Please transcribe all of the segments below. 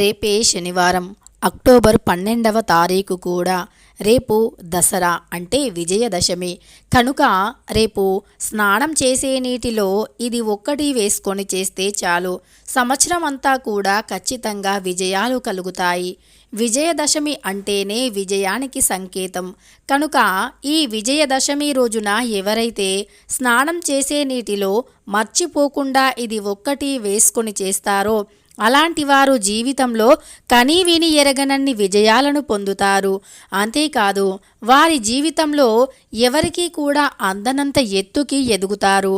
రేపే శనివారం అక్టోబర్ 12వ తారీఖు కూడా రేపు దసరా అంటే విజయదశమి కనుక రేపు స్నానం చేసే నీటిలో ఇది ఒక్కటి వేసుకొని చేస్తే చాలు సంవత్సరం అంతా కూడా ఖచ్చితంగా విజయాలు కలుగుతాయి. విజయదశమి అంటేనే విజయానికి సంకేతం. కనుక ఈ విజయదశమి రోజున ఎవరైతే స్నానం చేసే నీటిలో మర్చిపోకుండా ఇది ఒక్కటి వేసుకొని చేస్తారో అలాంటి వారు జీవితంలో కనీవిని ఎరగనన్ని విజయాలను పొందుతారు. అంతేకాదు వారి జీవితంలో ఎవరికీ కూడా అందనంత ఎత్తుకి ఎదుగుతారు.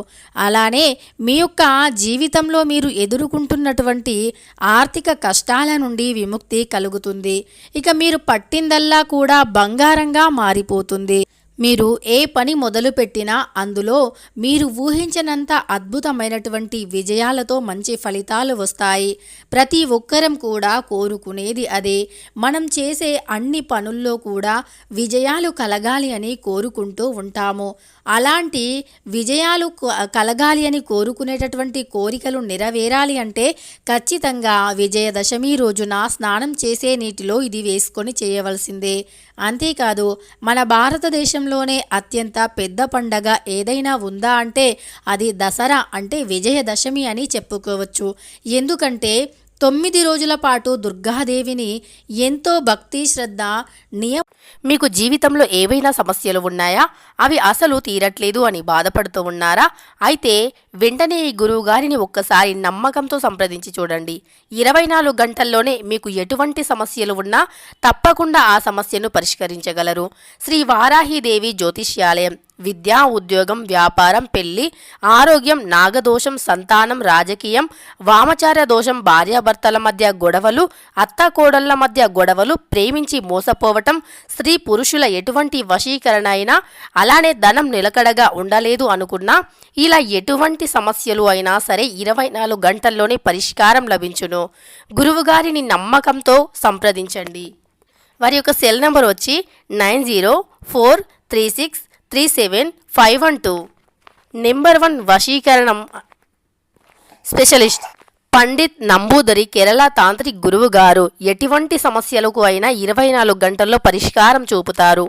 అలానే మీ యొక్క జీవితంలో మీరు ఎదుర్కొంటున్నటువంటి ఆర్థిక కష్టాల నుండి విముక్తి కలుగుతుంది. ఇక మీరు పట్టిందల్లా కూడా బంగారంగా మారిపోతుంది. మీరు ఏ పని మొదలుపెట్టినా అందులో మీరు ఊహించనంత అద్భుతమైనటువంటి విజయాలతో మంచి ఫలితాలు వస్తాయి. ప్రతి ఒక్కరం కూడా కోరుకునేది అదే. మనం చేసే అన్ని పనుల్లో కూడా విజయాలు కలగాలి అని కోరుకుంటూ ఉంటాము. అలాంటి విజయాలు కలగాలి అని కోరుకునేటటువంటి కోరికలు నెరవేరాలి అంటే ఖచ్చితంగా విజయదశమి రోజున స్నానం చేసే నీటిలో ఇది వేసుకొని చేయవలసిందే. అంతేకాదు మన భారతదేశంలోనే అత్యంత పెద్ద పండగ ఏదైనా ఉందా అంటే అది దసరా అంటే విజయదశమి అని చెప్పుకోవచ్చు. ఎందుకంటే 9 రోజుల పాటు దుర్గాదేవిని ఎంతో భక్తి శ్రద్ధ మీకు జీవితంలో ఏవైనా సమస్యలు ఉన్నాయా? అవి అసలు తీరట్లేదు అని బాధపడుతూ ఉన్నారా? అయితే వెంటనే ఈ గురువు గారిని ఒక్కసారి నమ్మకంతో సంప్రదించి చూడండి. 24 గంటల్లోనే మీకు ఎటువంటి సమస్యలు ఉన్నా తప్పకుండా ఆ సమస్యను పరిష్కరించగలరు. శ్రీ వారాహిదేవి జ్యోతిష్యాలయం. విద్య, ఉద్యోగం, వ్యాపారం, పెళ్లి, ఆరోగ్యం, నాగదోషం, సంతానం, రాజకీయం, వామచార దోషం, భార్యాభర్తల మధ్య గొడవలు, అత్తాకోడళ్ల మధ్య గొడవలు, ప్రేమించి మోసపోవటం, స్త్రీ పురుషుల ఎటువంటి వశీకరణ అయినా, అలానే ధనం నిలకడగా ఉండలేదు అనుకున్నా, ఇలా ఎటువంటి సమస్యలు అయినా సరే 24 గంటల్లోనే పరిష్కారం లభించును. గురువుగారిని నమ్మకంతో సంప్రదించండి. వారి యొక్క సెల్ నెంబర్ వచ్చి 9043637512. నెంబర్ 1 వశీకరణం స్పెషలిస్ట్ పండిత్ నంబూదరి, కేరళ తాంత్రిక్ గురువు గారు. ఎటువంటి సమస్యలకు అయినా 24 గంటల్లో పరిష్కారం చూపుతారు.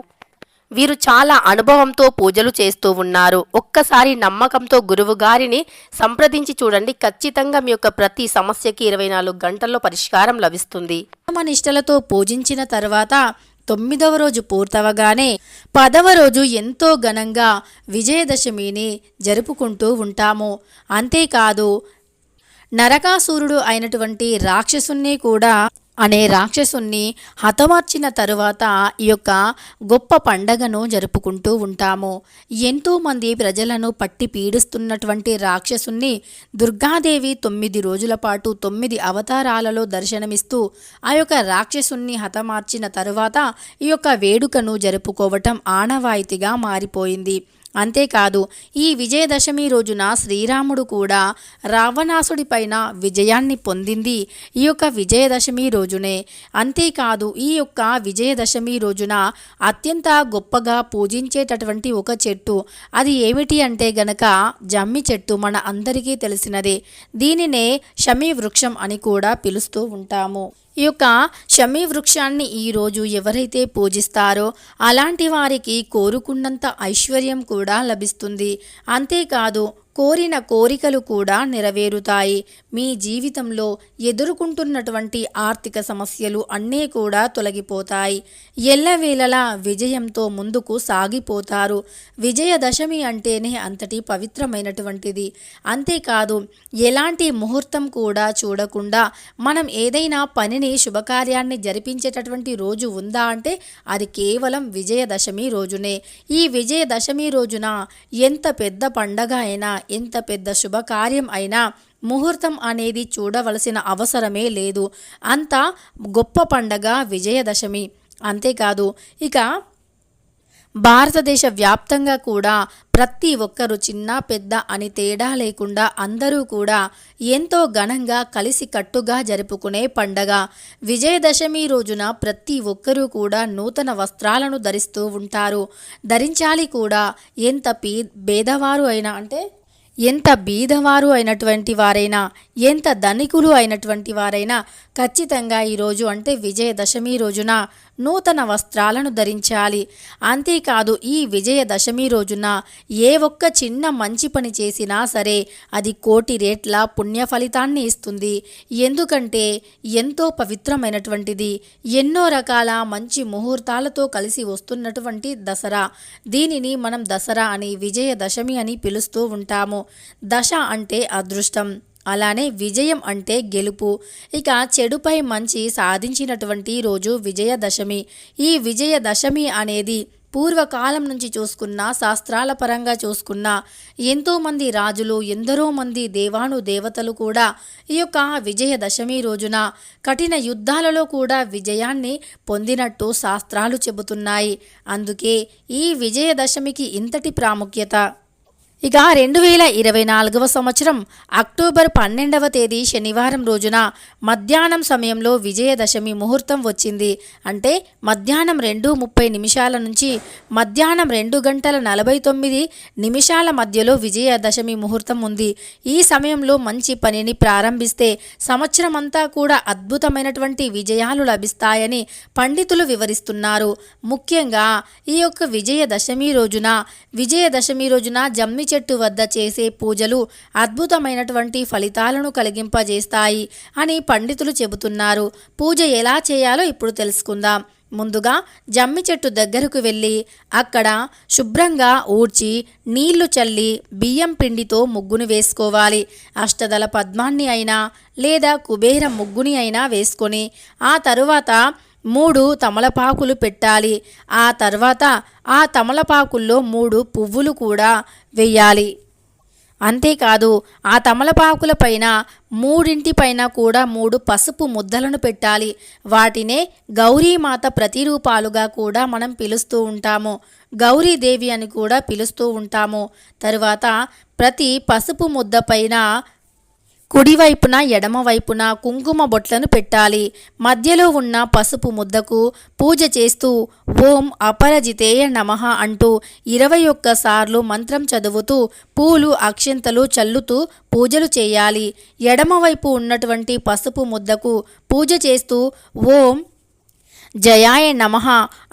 వీరు చాలా అనుభవంతో పూజలు చేస్తూ ఉన్నారు. ఒక్కసారి నమ్మకంతో గురువు గారిని సంప్రదించి చూడండి. ఖచ్చితంగా మీ యొక్క ప్రతి సమస్యకి 24 గంటల్లో పరిష్కారం లభిస్తుంది. నిష్టలతో పూజించిన తర్వాత 9వ రోజు పూర్తవగానే 10వ రోజు ఎంతో ఘనంగా విజయదశమిని జరుపుకుంటూ ఉంటాము. అంతేకాదు నరకాసురుడు అయినటువంటి రాక్షసుని కూడా హతమార్చిన తరువాత ఈ యొక్క గొప్ప పండగను జరుపుకుంటూ ఉంటాము. ఎంతోమంది ప్రజలను పట్టి పీడిస్తున్నటువంటి రాక్షసుని దుర్గాదేవి 9 రోజుల పాటు 9 అవతారాలలో దర్శనమిస్తూ ఆ యొక్క రాక్షసుని హతమార్చిన తరువాత ఈ యొక్క వేడుకను జరుపుకోవటం ఆనవాయితీగా మారిపోయింది. అంతేకాదు ఈ విజయదశమి రోజున శ్రీరాముడు కూడా రావణాసుడి పైన విజయాన్ని పొందింది ఈ యొక్క విజయదశమి రోజునే. అంతేకాదు ఈ యొక్క విజయదశమి రోజున అత్యంత గొప్పగా పూజించేటటువంటి ఒక చెట్టు, అది ఏమిటి అంటే గనక జమ్మి చెట్టు. మన అందరికీ తెలిసినదే. దీనినే శమీ వృక్షం అని కూడా పిలుస్తూ ఉంటాము. ఈ యొక్క శమీ వృక్షాన్ని ఈరోజు ఎవరైతే పూజిస్తారో అలాంటి వారికి కోరుకున్నంత ఐశ్వర్యం కూడా లభిస్తుంది. అంతేకాదు కోరిన కోరికలు కూడా నెరవేరుతాయి. మీ జీవితంలో ఎదుర్కొంటున్నటువంటి ఆర్థిక సమస్యలు అన్నీ కూడా తొలగిపోతాయి. ఎల్లవేళలా విజయంతో ముందుకు సాగిపోతారు. విజయదశమి అంటేనే అంతటి పవిత్రమైనటువంటిది. అంతేకాదు ఎలాంటి ముహూర్తం కూడా చూడకుండా మనం ఏదైనా పనిని శుభకార్యాన్ని జరిపించేటటువంటి రోజు ఉందా అంటే అది కేవలం విజయదశమి రోజునే. ఈ విజయదశమి రోజున ఎంత పెద్ద పండగ అయినా, ఎంత పెద్ద శుభకార్యం అయినా ముహూర్తం అనేది చూడవలసిన అవసరమే లేదు. అంత గొప్ప పండగ విజయదశమి. అంతేకాదు ఇక భారతదేశ వ్యాప్తంగా కూడా ప్రతి ఒక్కరు చిన్న పెద్ద అని తేడా లేకుండా అందరూ కూడా ఎంతో ఘనంగా కలిసి కట్టుగా జరుపుకునే పండగ విజయదశమి రోజున. ప్రతి ఒక్కరూ కూడా నూతన వస్త్రాలను ధరిస్తూ ఉంటారు. ధరించాలి కూడా. ఎంత పేదవారు అయినా అంటే ఎంత బీదవారు అయినటువంటి వారైనా, ఎంత ధనికులు అయినటువంటి వారైనా ఖచ్చితంగా ఈరోజు అంటే విజయదశమి రోజున నూతన వస్త్రాలను ధరించాలి. అంతేకాదు ఈ విజయదశమి రోజున ఏ ఒక్క చిన్న మంచి పని చేసినా సరే అది కోటి రేట్ల పుణ్య ఫలితాన్ని ఇస్తుంది. ఎందుకంటే ఎంతో పవిత్రమైనటువంటిది, ఎన్నో రకాల మంచి ముహూర్తాలతో కలిసి వస్తున్నటువంటి దసరా. దీనిని మనం దసరా అని, విజయదశమి అని పిలుస్తూ ఉంటాము. దశ అంటే అదృష్టం, అలానే విజయం అంటే గెలుపు. ఇక చెడుపై మంచి సాధించినటువంటి రోజు విజయదశమి. ఈ విజయదశమి అనేది పూర్వకాలం నుంచి చూసుకున్న, శాస్త్రాల పరంగా చూసుకున్న ఎంతోమంది రాజులు, ఎందరో మంది దేవాను దేవతలు కూడా ఈ యొక్క విజయదశమి రోజున కఠిన యుద్ధాలలో కూడా విజయాన్ని పొందినట్టు శాస్త్రాలు చెబుతున్నాయి. అందుకే ఈ విజయదశమికి ఇంతటి ప్రాముఖ్యత. ఇక 2024 సంవత్సరం అక్టోబర్ 12వ తేదీ శనివారం రోజున మధ్యాహ్నం సమయంలో విజయదశమి ముహూర్తం వచ్చింది. అంటే మధ్యాహ్నం 2:30 నుంచి మధ్యాహ్నం 2:49 మధ్యలో విజయదశమి ముహూర్తం ఉంది. ఈ సమయంలో మంచి పనిని ప్రారంభిస్తే సంవత్సరం అంతా కూడా అద్భుతమైనటువంటి విజయాలు లభిస్తాయని పండితులు వివరిస్తున్నారు. ముఖ్యంగా ఈ యొక్క విజయదశమి రోజున జమ్మి చెట్టు వద్ద చేసే పూజలు అద్భుతమైనటువంటి ఫలితాలను కలిగింపజేస్తాయి అని పండితులు చెబుతున్నారు. పూజ ఎలా చేయాలో ఇప్పుడు తెలుసుకుందాం. ముందుగా జమ్మి చెట్టు దగ్గరకు వెళ్ళి అక్కడ శుభ్రంగా ఊడ్చి నీళ్లు చల్లి బియ్యం పిండితో ముగ్గును వేసుకోవాలి. అష్టదళ పద్మాన్ని అయినా లేదా కుబేర ముగ్గుని అయినా వేసుకొని ఆ తరువాత 3 తమలపాకులు పెట్టాలి. ఆ తర్వాత ఆ తమలపాకుల్లో 3 పువ్వులు కూడా వెయ్యాలి. అంతేకాదు ఆ తమలపాకుల పైన 3 పైన కూడా 3 పసుపు ముద్దలను పెట్టాలి. వాటినే గౌరీమాత ప్రతిరూపాలుగా కూడా మనం పిలుస్తూ ఉంటాము. గౌరీదేవి అని కూడా పిలుస్తూ ఉంటాము. తరువాత ప్రతి పసుపు ముద్ద పైన కుడివైపున ఎడమవైపున కుంకుమ బొట్లను పెట్టాలి. మధ్యలో ఉన్న పసుపు ముద్దకు పూజ చేస్తూ ఓం అపరజితేయ నమః అంటూ 21 సార్లు మంత్రం చదువుతూ పూలు అక్షంతలు చల్లుతూ పూజలు చేయాలి. ఎడమవైపు ఉన్నటువంటి పసుపు ముద్దకు పూజ చేస్తూ ఓం జయాయ నమః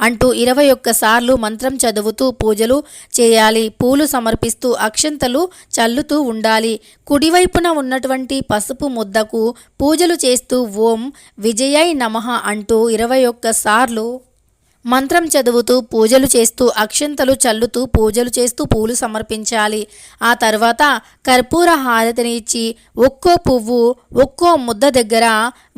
అంటూ 21 సార్లు మంత్రం చదువుతూ పూజలు చేయాలి. పూలు సమర్పిస్తూ అక్షంతలు చల్లుతూ ఉండాలి. కుడివైపున ఉన్నటువంటి పసుపు ముద్దకు పూజలు చేస్తూ ఓం విజయాయ నమః అంటూ 21 సార్లు మంత్రం చదువుతూ పూజలు చేస్తూ అక్షంతలు చల్లుతూ పూజలు చేస్తూ పూలు సమర్పించాలి. ఆ తర్వాత కర్పూర హారతిని ఇచ్చి ఒక్కో పువ్వు ఒక్కో ముద్ద దగ్గర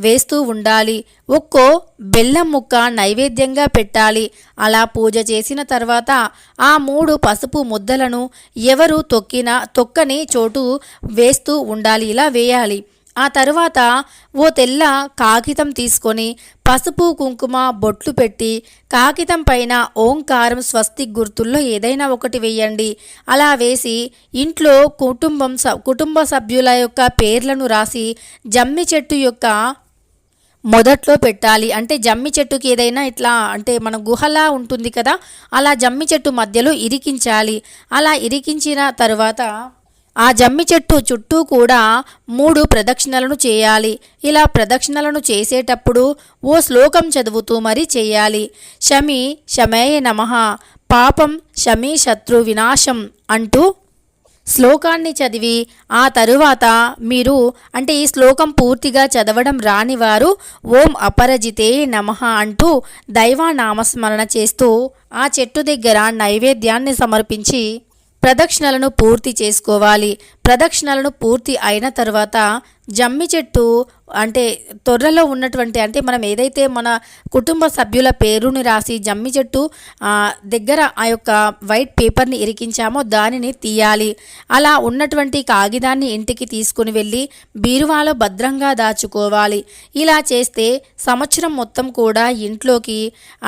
వేస్తూ ఉండాలి. ఒక్కో బెల్లం ముక్క నైవేద్యంగా పెట్టాలి. అలా పూజ చేసిన తర్వాత ఆ 3 పసుపు ముద్దలను ఎవరు తొక్కని చోటు వేస్తూ ఉండాలి. ఇలా వేయాలి. ఆ తరువాత ఓ తెల్ల కాగితం తీసుకొని పసుపు కుంకుమ బొట్లు పెట్టి కాగితం పైన ఓంకారం స్వస్తిక్ గుర్తుల్లో ఏదైనా ఒకటి వేయండి. అలా వేసి ఇంట్లో కుటుంబ సభ్యుల యొక్క పేర్లను రాసి జమ్మి చెట్టు యొక్క మొదట్లో పెట్టాలి. అంటే జమ్మి చెట్టుకి ఏదైనా ఇట్లా అంటే మన గుహలా ఉంటుంది కదా, అలా జమ్మి చెట్టు మధ్యలో ఇరికించాలి. అలా ఇరికించిన తరువాత ఆ జమ్మి చెట్టు చుట్టూ కూడా 3 ప్రదక్షిణలను చేయాలి. ఇలా ప్రదక్షిణలను చేసేటప్పుడు ఓ శ్లోకం చదువుతూ మరీ చేయాలి. శమేయ నమః పాపం శమీ శత్రు వినాశం అంటూ శ్లోకాన్ని చదివి ఆ తరువాత మీరు అంటే ఈ శ్లోకం పూర్తిగా చదవడం రానివారు ఓం అపరజితే నమః అంటూ దైవనామస్మరణ చేస్తూ ఆ చెట్టు దగ్గర నైవేద్యాన్ని సమర్పించి ప్రదక్షిణలను పూర్తి చేసుకోవాలి. ప్రదక్షిణలను పూర్తి అయిన తర్వాత జమ్మి చెట్టు అంటే తొర్రలో ఉన్నటువంటి అంటే మనం ఏదైతే మన కుటుంబ సభ్యుల పేరుని రాసి జమ్మి చెట్టు దగ్గర ఆ యొక్క వైట్ పేపర్ని ఇరికించామో దానిని తీయాలి. అలా ఉన్నటువంటి కాగితాన్ని ఇంటికి తీసుకుని వెళ్ళి బీరువాలో భద్రంగా దాచుకోవాలి. ఇలా చేస్తే సంవత్సరం మొత్తం కూడా ఇంట్లోకి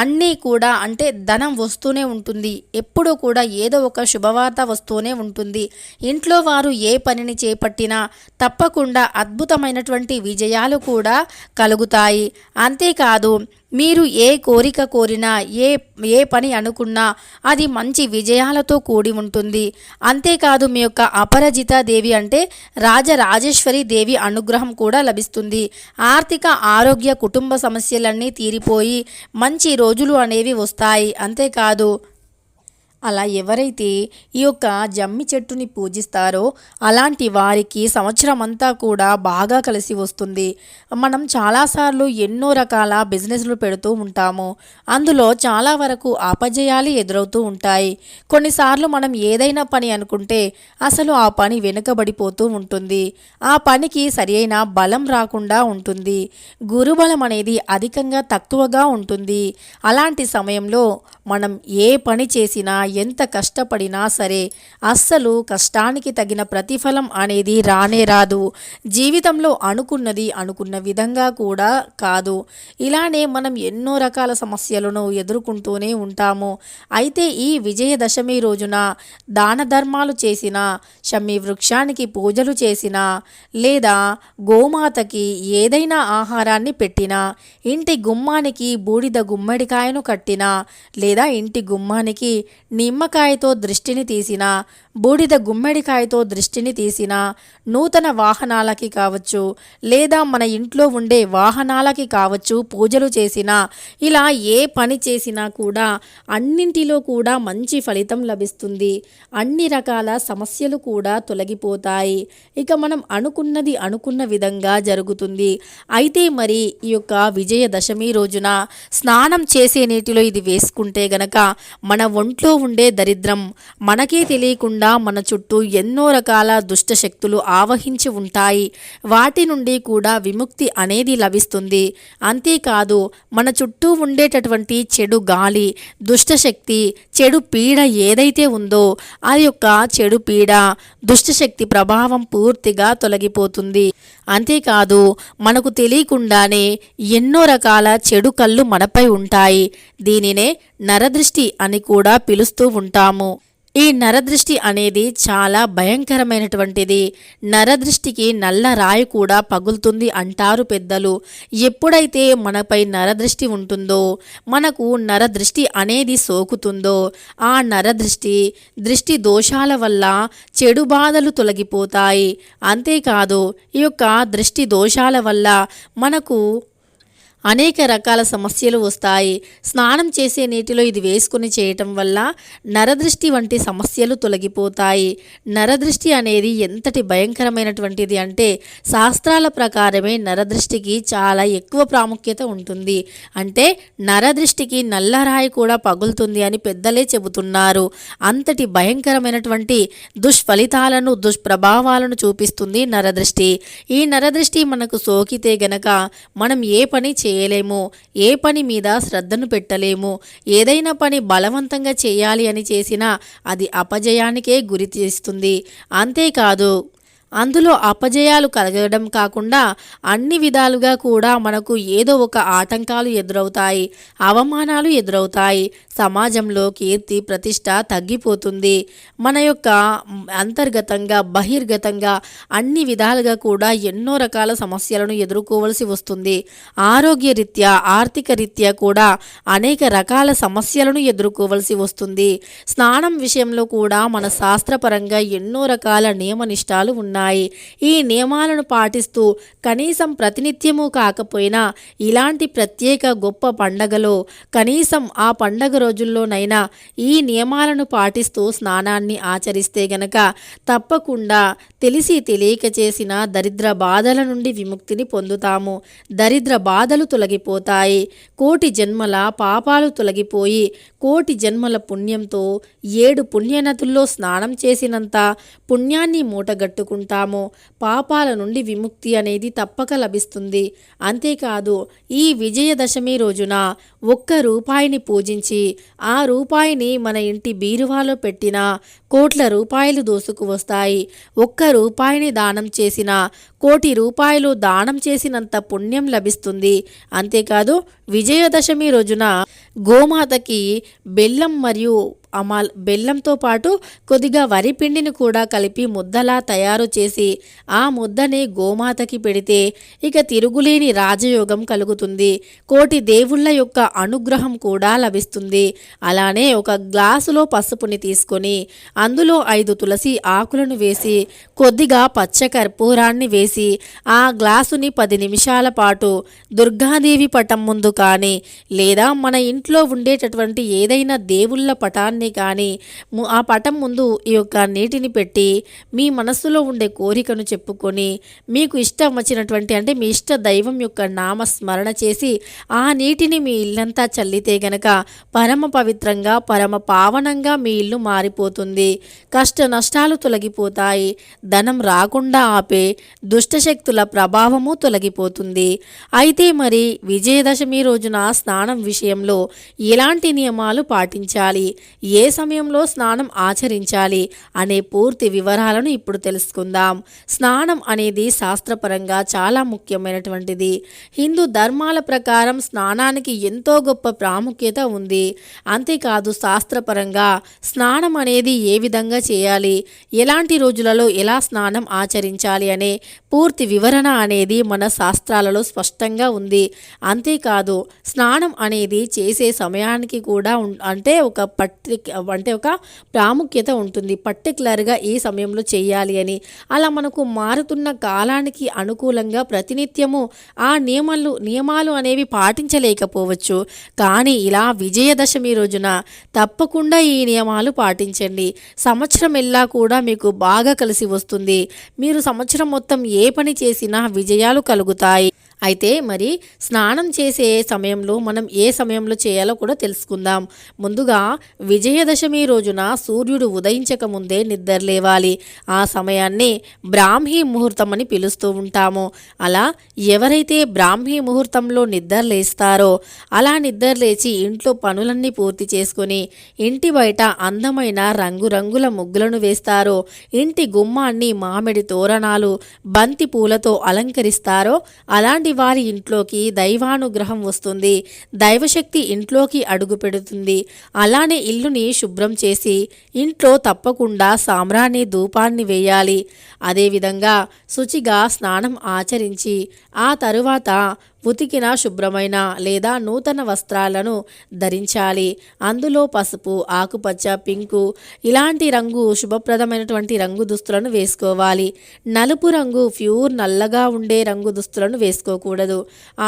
అన్నీ కూడా అంటే ధనం వస్తూనే ఉంటుంది. ఎప్పుడూ కూడా ఏదో ఒక శుభవార్త వస్తూనే ఉంటుంది. ఇంట్లో వారు ఏ పనిని చేపట్టినా తప్పకుండా అద్భుతమైనటువంటి విజయాలు కూడా కలుగుతాయి. అంతేకాదు మీరు ఏ కోరిక కోరినా ఏ పని అనుకున్నా అది మంచి విజయాలతో కూడి ఉంటుంది. అంతేకాదు మీ యొక్క అపరాజిత దేవి అంటే రాజరాజేశ్వరి దేవి అనుగ్రహం కూడా లభిస్తుంది. ఆర్థిక ఆరోగ్య కుటుంబ సమస్యలన్నీ తీరిపోయి మంచి రోజులు అనేవి వస్తాయి. అంతేకాదు అలా ఎవరైతే ఈ యొక్క జమ్మి చెట్టుని పూజిస్తారో అలాంటి వారికి సంవత్సరం అంతా కూడా బాగా కలిసి వస్తుంది. మనం చాలాసార్లు ఎన్నో రకాల బిజినెస్లు పెడుతూ ఉంటాము. అందులో చాలా వరకు అపజయాలు ఎదురవుతూ ఉంటాయి. కొన్నిసార్లు మనం ఏదైనా పని అనుకుంటే అసలు ఆ పని వెనుకబడిపోతూ ఉంటుంది. ఆ పనికి సరియైన బలం రాకుండా ఉంటుంది. గురుబలం అనేది అధికంగా తక్కువగా ఉంటుంది. అలాంటి సమయంలో మనం ఏ పని చేసినా ఎంత కష్టపడినా సరే అస్సలు కష్టానికి తగిన ప్రతిఫలం అనేది రానే రాదు. జీవితంలో అనుకున్నది అనుకున్న విధంగా కూడా కాదు. ఇలానే మనం ఎన్నో రకాల సమస్యలను ఎదుర్కొంటూనే ఉంటాము. అయితే ఈ విజయదశమి రోజున దాన ధర్మాలు చేసినా, షమ్మి వృక్షానికి పూజలు చేసినా, లేదా గోమాతకి ఏదైనా ఆహారాన్ని పెట్టినా, ఇంటి గుమ్మానికి బూడిద గుమ్మడికాయను కట్టినా, లేదా ఇంటి గుమ్మానికి నిమ్మకాయతో దృష్టిని తీసినా, బూడిద గుమ్మడికాయతో దృష్టిని తీసినా, నూతన వాహనాలకి కావచ్చు లేదా మన ఇంట్లో ఉండే వాహనాలకి కావచ్చు పూజలు చేసినా, ఇలా ఏ పని చేసినా కూడా అన్నింటిలో కూడా మంచి ఫలితం లభిస్తుంది. అన్ని రకాల సమస్యలు కూడా తొలగిపోతాయి. ఇక మనం అనుకున్నది అనుకున్న విధంగా జరుగుతుంది. అయితే మరి ఈ యొక్క విజయదశమి రోజున స్నానం చేసే నీటిలో ఇది వేసుకుంటే గనక మన ఒంట్లో ఉండే దరిద్రం మనకే తెలియకుండా మన చుట్టూ ఎన్నో రకాల దుష్ట శక్తులు ఆవహించి ఉంటాయి. వాటి నుండి కూడా విముక్తి అనేది లభిస్తుంది. అంతేకాదు మన చుట్టూ ఉండేటటువంటి చెడు గాలి, దుష్టశక్తి, చెడు పీడ ఏదైతే ఉందో అది యొక్క చెడు పీడ, దుష్టశక్తి ప్రభావం పూర్తిగా తొలగిపోతుంది. అంతేకాదు మనకు తెలియకుండానే ఎన్నో రకాల చెడు కళ్ళు మనపై ఉంటాయి. దీనినే నరదృష్టి అని కూడా పిలుస్తూ ఉంటాము. ఈ నరదృష్టి అనేది చాలా భయంకరమైనటువంటిది. నరదృష్టికి నల్ల రాయి కూడా పగులుతుంది అంటారు పెద్దలు. ఎప్పుడైతే మనపై నరదృష్టి ఉంటుందో, మనకు నరదృష్టి అనేది సోకుతుందో, ఆ దృష్టి దోషాల వల్ల చెడు బాధలు తొలగిపోతాయి. అంతేకాదు ఈ యొక్క దృష్టి దోషాల వల్ల మనకు అనేక రకాల సమస్యలు వస్తాయి. స్నానం చేసే నీటిలో ఇది వేసుకుని చేయటం వల్ల నరదృష్టి వంటి సమస్యలు తొలగిపోతాయి. నరదృష్టి అనేది ఎంతటి భయంకరమైనటువంటిది అంటే శాస్త్రాల ప్రకారమే నరదృష్టికి చాలా ఎక్కువ ప్రాముఖ్యత ఉంటుంది. అంటే నరదృష్టికి నల్లరాయి కూడా పగులుతుంది అని పెద్దలే చెబుతున్నారు. అంతటి భయంకరమైనటువంటి దుష్ఫలితాలను, దుష్ప్రభావాలను చూపిస్తుంది నరదృష్టి. ఈ నరదృష్టి మనకు సోకితే గనక మనం ఏ పని చేయలేము, ఏ పని మీద శ్రద్ధను పెట్టలేము. ఏదైనా పని బలవంతంగా చేయాలి అని చేసినా అది అపజయానికే గురి చేస్తుంది. అంతేకాదు అందులో అపజయాలు కలగడం కాకుండా అన్ని విధాలుగా కూడా మనకు ఏదో ఒక ఆటంకాలు ఎదురవుతాయి, అవమానాలు ఎదురవుతాయి. సమాజంలో కీర్తి ప్రతిష్ట తగ్గిపోతుంది. మన యొక్క అంతర్గతంగా బహిర్గతంగా అన్ని విధాలుగా కూడా ఎన్నో రకాల సమస్యలను ఎదుర్కోవలసి వస్తుంది. ఆరోగ్య రీత్యా, ఆర్థిక రీత్యా కూడా అనేక రకాల సమస్యలను ఎదుర్కోవలసి వస్తుంది. స్నానం విషయంలో కూడా మన శాస్త్రపరంగా ఎన్నో రకాల నియమనిష్టాలు ఉన్నాయి. ఈ నియమాలను పాటిస్తూ కనీసం ప్రతినిత్యము కాకపోయినా ఇలాంటి ప్రత్యేక గొప్ప పండగలో కనీసం ఆ పండగ రోజుల్లోనైనా ఈ నియమాలను పాటిస్తూ స్నానాన్ని ఆచరిస్తే గనక తప్పకుండా తెలిసి తెలియక చేసిన దరిద్ర బాధల నుండి విముక్తిని పొందుతాము. దరిద్ర బాధలు తొలగిపోతాయి. కోటి జన్మల పాపాలు తొలగిపోయి కోటి జన్మల పుణ్యంతో 7 పుణ్యనదుల్లో స్నానం చేసినంత పుణ్యాన్ని మూటగట్టుకుంటాము. పాపాల నుండి విముక్తి అనేది తప్పక లభిస్తుంది. అంతేకాదు ఈ విజయదశమి రోజున 1 రూపాయిని పూజించి ఆ రూపాయిని మన ఇంటి బీరువాలో పెట్టినా కోట్ల రూపాయలు దోసుకు వస్తాయి. 1 రూపాయిని దానం చేసిన కోటి రూపాయలు దానం చేసినంత పుణ్యం లభిస్తుంది. అంతేకాదు విజయదశమి రోజున గోమాతకి బెల్లం మరియు బెల్లంతో పాటు కొద్దిగా వరి పిండిని కూడా కలిపి ముద్దలా తయారు చేసి ఆ ముద్దని గోమాతకి పెడితే ఇక తిరుగులేని రాజయోగం కలుగుతుంది. కోటి దేవుళ్ళ యొక్క అనుగ్రహం కూడా లభిస్తుంది. అలానే ఒక గ్లాసులో పసుపుని తీసుకొని అందులో 5 తులసి ఆకులను వేసి కొద్దిగా పచ్చ కర్పూరాన్ని వేసి ఆ గ్లాసుని 10 నిమిషాల పాటు దుర్గాదేవి పటం ముందు కానీ లేదా మన ఇంట్లో ఉండేటటువంటి ఏదైనా దేవుళ్ళ పటాన్ని కానీ ఆ పటం ముందు ఈ యొక్క నీటిని పెట్టి మీ మనస్సులో ఉండే కోరికను చెప్పుకొని మీకు ఇష్టం వచ్చినటువంటి అంటే మీ ఇష్ట దైవం యొక్క నామస్మరణ చేసి ఆ నీటిని మీ ఇల్లంతా చల్లితే గనక పరమ పవిత్రంగా పరమ పావనంగా మీ ఇల్లు మారిపోతుంది. కష్ట నష్టాలు తొలగిపోతాయి. ధనం రాకుండా ఆపే దుష్టశక్తుల ప్రభావము తొలగిపోతుంది. అయితే మరి విజయదశమి రోజున స్నానం విషయంలో ఎలాంటి నియమాలు పాటించాలి, ఏ సమయంలో స్నానం ఆచరించాలి అనే పూర్తి వివరాలను ఇప్పుడు తెలుసుకుందాం. స్నానం అనేది శాస్త్రపరంగా చాలా ముఖ్యమైనటువంటిది. హిందూ ధర్మాల ప్రకారం స్నానానికి ఎంతో గొప్ప ప్రాముఖ్యత ఉంది. అంతేకాదు శాస్త్రపరంగా స్నానం అనేది ఏ విధంగా చేయాలి, ఎలాంటి రోజులలో ఎలా స్నానం ఆచరించాలి అనే పూర్తి వివరణ అనేది మన శాస్త్రాలలో స్పష్టంగా ఉంది. అంతేకాదు స్నానం అనేది చేసే సమయానికి కూడా అంటే ఒక ప్రాముఖ్యత ఉంటుంది. పర్టికులర్గా ఈ సమయంలో చేయాలి అని. అలా మనకు మారుతున్న కాలానికి అనుకూలంగా ప్రతినిత్యము ఆ నియమాలు అనేవి పాటించలేకపోవచ్చు. కానీ ఇలా విజయదశమి రోజున తప్పకుండా ఈ నియమాలు పాటించండి. సంవత్సరం ఎల్లా కూడా మీకు బాగా కలిసి వస్తుంది. మీరు సంవత్సరం మొత్తం ఏ పని చేసినా విజయాలు కలుగుతాయి. అయితే మరి స్నానం చేసే సమయంలో మనం ఏ సమయంలో చేయాలో కూడా తెలుసుకుందాం. ముందుగా విజయదశమి రోజున సూర్యుడు ఉదయించక ముందే నిద్రలేవాలి. ఆ సమయాన్ని బ్రాహ్మీ ముహూర్తం అని పిలుస్తూ ఉంటాము. అలా ఎవరైతే బ్రాహ్మీ ముహూర్తంలో నిద్రలేస్తారో అలా నిద్రలేచి ఇంట్లో పనులన్నీ పూర్తి చేసుకొని ఇంటి బయట అందమైన రంగురంగుల ముగ్గులను వేస్తారో, ఇంటి గుమ్మాన్ని మామిడి తోరణాలు బంతి పూలతో అలంకరిస్తారో అలాంటి వారి ఇంట్లోకి దైవానుగ్రహం వస్తుంది. దైవశక్తి ఇంట్లోకి అడుగు పెడుతుంది. అలానే ఇల్లుని శుభ్రం చేసి ఇంట్లో తప్పకుండా సాంబ్రాణి ధూపాన్ని వేయాలి. అదేవిధంగా శుచిగా స్నానం ఆచరించి ఆ తరువాత ఉతికిన శుభ్రమైన లేదా నూతన వస్త్రాలను ధరించాలి. అందులో పసుపు, ఆకుపచ్చ, పింకు ఇలాంటి రంగు శుభప్రదమైనటువంటి రంగు దుస్తులను వేసుకోవాలి. నలుపు రంగు ప్యూర్ నల్లగా ఉండే రంగు దుస్తులను వేసుకోకూడదు.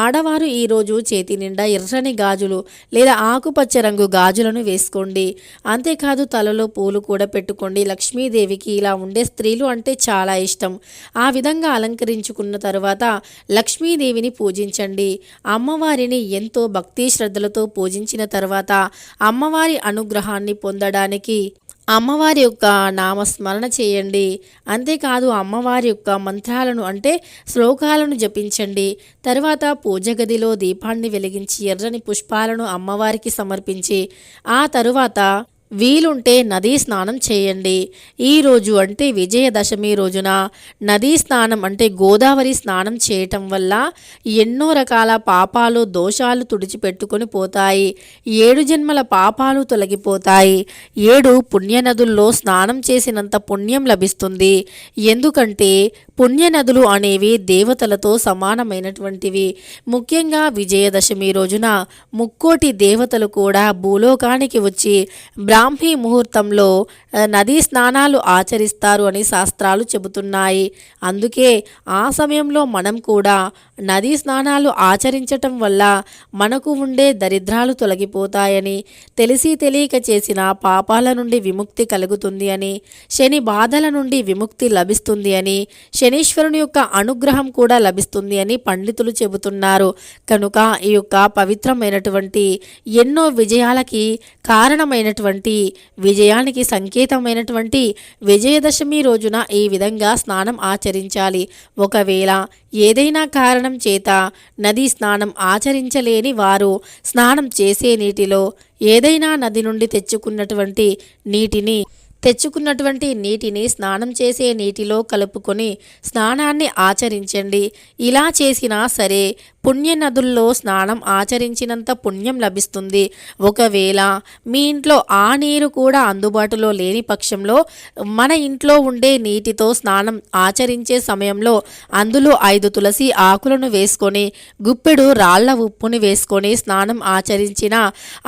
ఆడవారు ఈరోజు చేతి నిండా ఎర్రని గాజులు లేదా ఆకుపచ్చ రంగు గాజులను వేసుకోండి. అంతేకాదు తలలో పూలు కూడా పెట్టుకోండి. లక్ష్మీదేవికి ఇలా ఉండే స్త్రీలు అంటే చాలా ఇష్టం. ఆ విధంగా అలంకరించుకున్న తరువాత లక్ష్మీదేవిని పూజించండి. అమ్మవారిని ఎంతో భక్తి శ్రద్ధలతో పూజించిన తర్వాత అమ్మవారి అనుగ్రహాన్ని పొందడానికి అమ్మవారి యొక్క నామస్మరణ చేయండి. అంతేకాదు అమ్మవారి యొక్క మంత్రాలను అంటే శ్లోకాలను జపించండి. తర్వాత పూజ గదిలో దీపాన్ని వెలిగించి ఎర్రని పుష్పాలను అమ్మవారికి సమర్పించి ఆ తరువాత వీలుంటే నదీ స్నానం చేయండి. ఈరోజు అంటే విజయదశమి రోజున నదీ స్నానం అంటే గోదావరి స్నానం చేయటం వల్ల ఎన్నో రకాల పాపాలు దోషాలు తుడిచిపెట్టుకొని పోతాయి. 7 జన్మల పాపాలు తొలగిపోతాయి. 7 పుణ్యనదుల్లో స్నానం చేసినంత పుణ్యం లభిస్తుంది. ఎందుకంటే పుణ్యనదులు అనేవి దేవతలతో సమానమైనటువంటివి. ముఖ్యంగా విజయదశమి రోజున ముక్కోటి దేవతలు కూడా భూలోకానికి వచ్చి బ్రాహ్మీ ముహూర్తంలో నదీ స్నానాలు ఆచరిస్తారు అని శాస్త్రాలు చెబుతున్నాయి. అందుకే ఆ సమయంలో మనం కూడా నదీ స్నానాలు ఆచరించటం వల్ల మనకు ఉండే దరిద్రాలు తొలగిపోతాయని, తెలిసి తెలియక చేసిన పాపాల నుండి విముక్తి కలుగుతుంది అని, శని బాధల నుండి విముక్తి లభిస్తుంది అని, శనీశ్వరుని యొక్క అనుగ్రహం కూడా లభిస్తుంది అని పండితులు చెబుతున్నారు. కనుక ఈ యొక్క పవిత్రమైనటువంటి ఎన్నో విజయాలకి కారణమైనటువంటి విజయానికి సంకేతమైనటువంటి విజయదశమి రోజున ఈ విధంగా స్నానం ఆచరించాలి. ఒకవేళ ఏదైనా కారణం చేత నదీ స్నానం ఆచరించలేని వారు స్నానం చేసే నీటిలో ఏదైనా నది నుండి తెచ్చుకున్నటువంటి నీటిని స్నానం చేసే నీటిలో కలుపుకొని స్నానాన్ని ఆచరించండి. ఇలా చేసినా సరే పుణ్య నదుల్లో స్నానం ఆచరించినంత పుణ్యం లభిస్తుంది. ఒకవేళ మీ ఇంట్లో ఆ నీరు కూడా అందుబాటులో లేని పక్షంలో మన ఇంట్లో ఉండే నీటితో స్నానం ఆచరించే సమయంలో అందులో 5 తులసి ఆకులను వేసుకొని గుప్పెడు రాళ్ల ఉప్పుని వేసుకొని స్నానం ఆచరించిన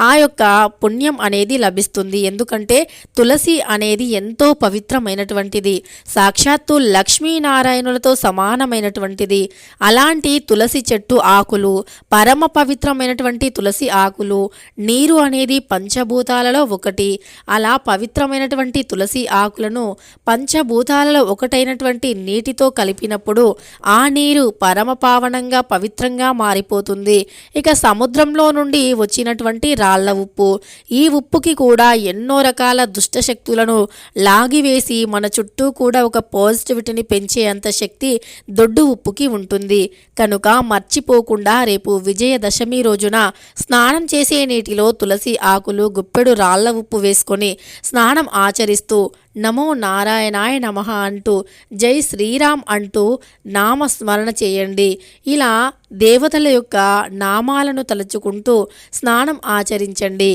ఆ యొక్క పుణ్యం అనేది లభిస్తుంది. ఎందుకంటే తులసి అనేది ఎంతో పవిత్రమైనటువంటిది, సాక్షాత్తు లక్ష్మీనారాయణులతో సమానమైనటువంటిది. అలాంటి తులసి చెట్టు ఆకులు, పరమ పవిత్రమైనటువంటి తులసి ఆకులు, నీరు అనేది పంచభూతాలలో ఒకటి. అలా పవిత్రమైనటువంటి తులసి ఆకులను పంచభూతాలలో ఒకటైనటువంటి నీటితో కలిపినప్పుడు ఆ నీరు పరమ పావనంగా పవిత్రంగా మారిపోతుంది. ఇక సముద్రంలో నుండి వచ్చినటువంటి రాళ్ల ఉప్పు, ఈ ఉప్పుకి కూడా ఎన్నో రకాల దుష్టశక్తులను లాగివేసి మన చుట్టూ కూడా ఒక పాజిటివిటీని పెంచే అంత శక్తి దొడ్డు ఉప్పుకి ఉంటుంది. కనుక మర్చిపోకుండా రేపు విజయదశమి రోజున స్నానం చేసే నీటిలో తులసి ఆకులు, గుప్పెడు రాళ్ల ఉప్పు వేసుకొని స్నానం ఆచరిస్తూ నమో నారాయణాయ నమః అంటూ జై శ్రీరామ్ అంటూ నామస్మరణ చేయండి. ఇలా దేవతల యొక్క నామాలను తలుచుకుంటూ స్నానం ఆచరించండి.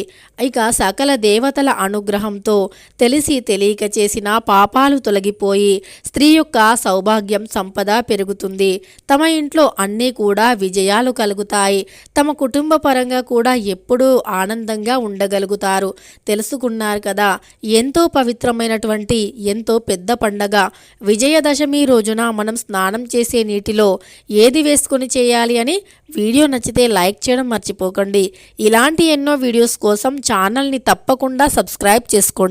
ఇక సకల దేవతల అనుగ్రహంతో తెలిసి తెలియక చేసిన పాపాలు తొలగిపోయి స్త్రీ యొక్క సౌభాగ్యం, సంపద పెరుగుతుంది. తమ ఇంట్లో అన్నీ కూడా విజయాలు కలుగుతాయి. తమ కుటుంబ పరంగా కూడా ఎప్పుడూ ఆనందంగా ఉండగలుగుతారు. తెలుసుకున్నారు కదా, ఎంతో పవిత్రమైనటువంటి ఎంతో పెద్ద పండగ విజయదశమి రోజున మనం స్నానం చేసే నీటిలో ఏది వేసుకొని చేయాలి అని. వీడియో నచ్చితే లైక్ చేయడం మర్చిపోకండి. ఇలాంటి ఎన్నో వీడియోస్ కోసం ఛానల్ని తప్పకుండా సబ్స్క్రైబ్ చేసుకోండి.